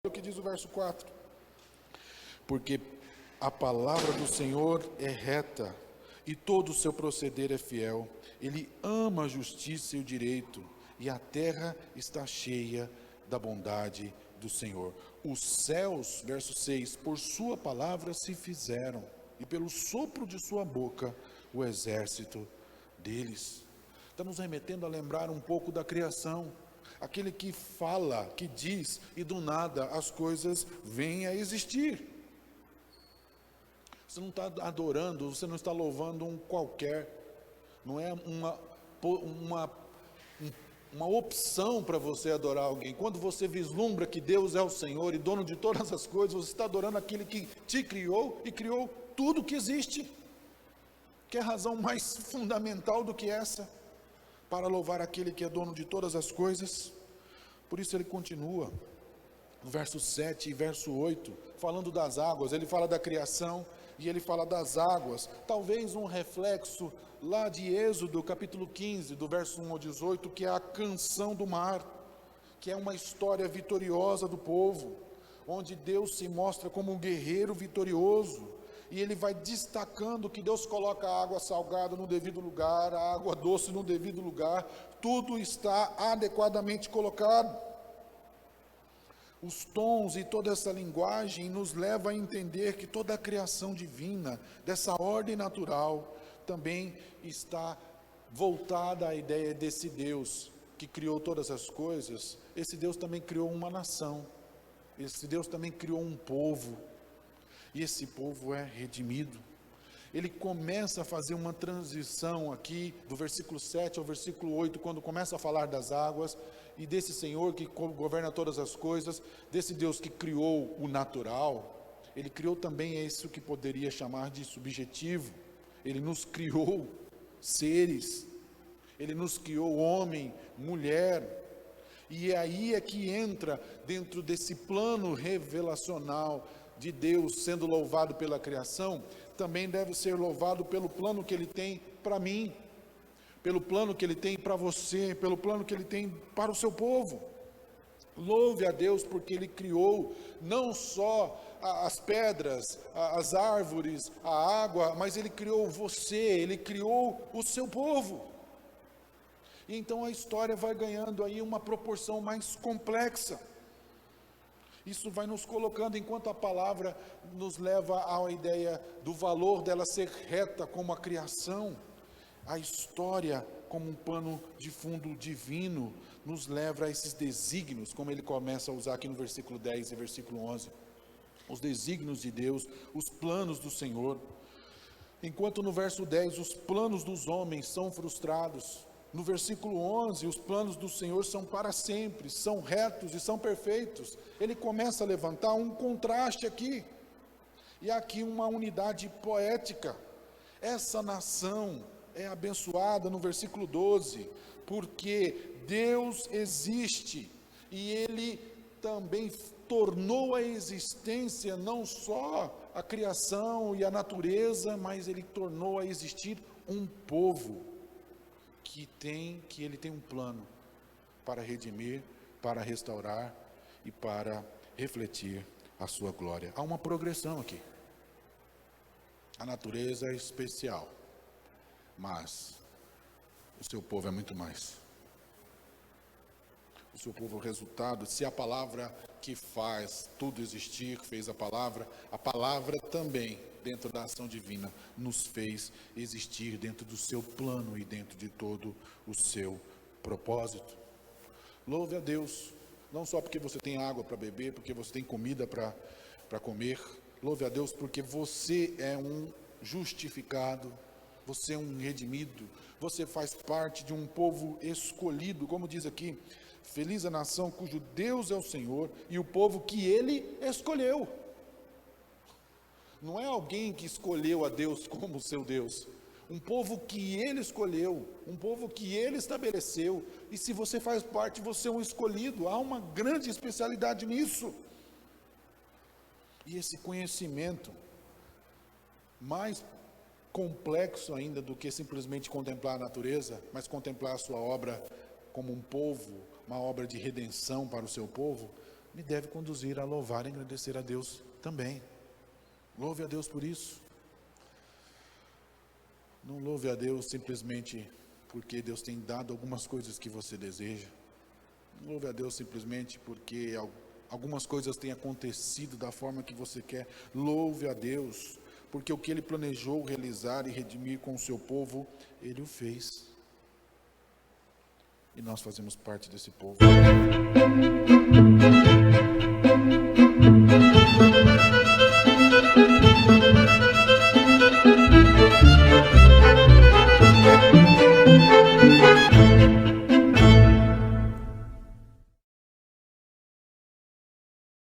o que diz o verso 4. Porque a palavra do Senhor é reta, e todo o seu proceder é fiel. Ele ama a justiça e o direito, e a terra está cheia da bondade do Senhor. Os céus, verso 6, por sua palavra se fizeram, e pelo sopro de sua boca, o exército deles. Está nos remetendo a lembrar um pouco da criação. Aquele que fala, que diz, e do nada as coisas vêm a existir. Você não está adorando, você não está louvando um qualquer. Não é uma opção para você adorar alguém. Quando você vislumbra que Deus é o Senhor e dono de todas as coisas, você está adorando aquele que te criou e criou tudo que existe. Que razão mais fundamental do que essa? Para louvar aquele que é dono de todas as coisas. Por isso ele continua, no verso 7 e verso 8, falando das águas. Ele fala da criação e ele fala das águas. Talvez um reflexo lá de Êxodo, capítulo 15, do verso 1 ao 18, que é a canção do mar, que é uma história vitoriosa do povo, onde Deus se mostra como um guerreiro vitorioso. E ele vai destacando que Deus coloca a água salgada no devido lugar, a água doce no devido lugar, tudo está adequadamente colocado. Os tons e toda essa linguagem nos leva a entender que toda a criação divina, dessa ordem natural, também está voltada à ideia desse Deus que criou todas as coisas. Esse Deus também criou uma nação, esse Deus também criou um povo. E esse povo é redimido. Ele começa a fazer uma transição aqui, do versículo 7 ao versículo 8, quando começa a falar das águas, e desse Senhor que governa todas as coisas, desse Deus que criou o natural. Ele criou também isso que poderia chamar de subjetivo. Ele nos criou seres, ele nos criou homem, mulher, e aí é que entra dentro desse plano revelacional de Deus sendo louvado pela criação, também deve ser louvado pelo plano que Ele tem para mim, pelo plano que Ele tem para você, pelo plano que Ele tem para o seu povo. Louve a Deus porque Ele criou não só as pedras, as árvores, a água, mas Ele criou você, Ele criou o seu povo. E então a história vai ganhando aí uma proporção mais complexa. Isso vai nos colocando, enquanto a palavra nos leva à ideia do valor dela ser reta como a criação, a história como um pano de fundo divino nos leva a esses desígnios, como ele começa a usar aqui no versículo 10 e versículo 11, os desígnios de Deus, os planos do Senhor. Enquanto no verso 10 os planos dos homens são frustrados, no versículo 11, os planos do Senhor são para sempre, são retos e são perfeitos. Ele começa a levantar um contraste aqui, e aqui uma unidade poética. Essa nação é abençoada no versículo 12, porque Deus existe, e Ele também tornou a existência não só a criação e a natureza, mas Ele tornou a existir um povo, que Ele tem um plano para redimir, para restaurar e para refletir a sua glória. Há uma progressão aqui. A natureza é especial, mas o seu povo é muito mais. O seu povo é o resultado. Se a palavra que faz tudo existir, fez a palavra também, dentro da ação divina, nos fez existir dentro do seu plano e dentro de todo o seu propósito. Louve a Deus, não só porque você tem água para beber, porque você tem comida para comer. Louve a Deus porque você é um justificado, você é um redimido, você faz parte de um povo escolhido, como diz aqui, feliz a nação cujo Deus é o Senhor e o povo que Ele escolheu. Não é alguém que escolheu a Deus como seu Deus, um povo que Ele escolheu, um povo que Ele estabeleceu, e se você faz parte, você é um escolhido. Há uma grande especialidade nisso, e esse conhecimento, mais complexo ainda do que simplesmente contemplar a natureza, mas contemplar a sua obra como um povo, uma obra de redenção para o seu povo, me deve conduzir a louvar e agradecer a Deus também. Louve a Deus por isso. Não louve a Deus simplesmente porque Deus tem dado algumas coisas que você deseja. Não louve a Deus simplesmente porque algumas coisas têm acontecido da forma que você quer. Louve a Deus porque o que Ele planejou realizar e redimir com o seu povo, Ele o fez. E nós fazemos parte desse povo.